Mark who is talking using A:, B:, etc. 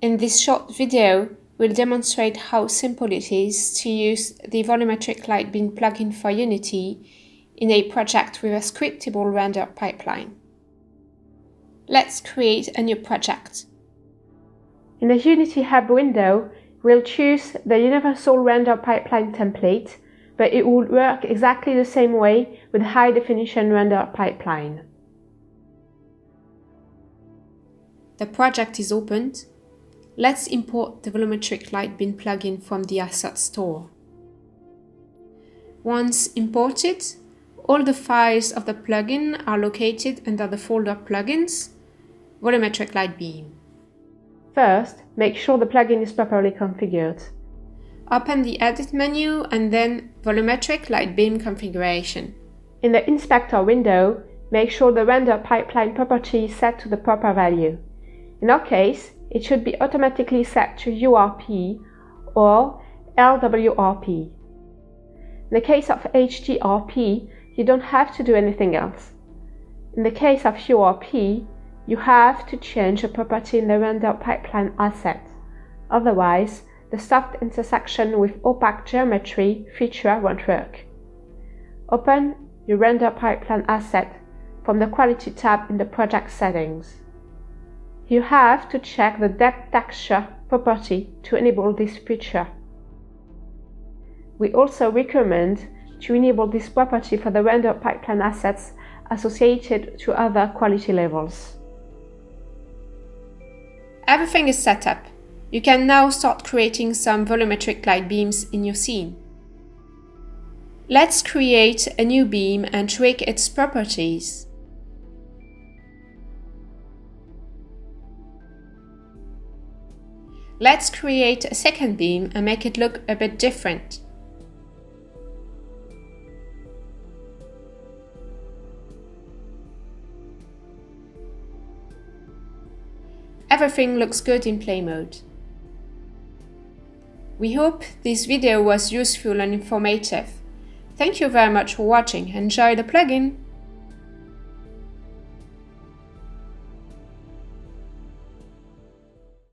A: In this short video, we'll demonstrate how simple it is to use the Volumetric Light Beam plugin for Unity in a project with a scriptable render pipeline. Let's create a new project. In the Unity Hub window, we'll choose the Universal Render Pipeline template, but it will work exactly the same way with High Definition Render Pipeline. The project is opened. Let's import the Volumetric Light Beam plugin from the Asset Store. Once imported, all the files of the plugin are located under the folder Plugins, Volumetric Light Beam. First, make sure the plugin is properly configured. Open the Edit menu and then Volumetric Light Beam Configuration. In the Inspector window, make sure the Render Pipeline property is set to the proper value. In our case, it should be automatically set to URP or LWRP. In the case of HDRP, you don't have to do anything else. In the case of URP, you have to change a property in the render pipeline asset. Otherwise, the soft intersection with opaque geometry feature won't work. Open your render pipeline asset from the Quality tab in the Project Settings. You have to check the Depth Texture property to enable this feature. We also recommend to enable this property for the render pipeline assets associated to other quality levels. Everything is set up. You can now start creating some volumetric light beams in your scene. Let's create a new beam and tweak its properties. Let's create a second beam and make it look a bit different. Everything looks good in play mode. We hope this video was useful and informative. Thank you very much for watching. Enjoy the plugin!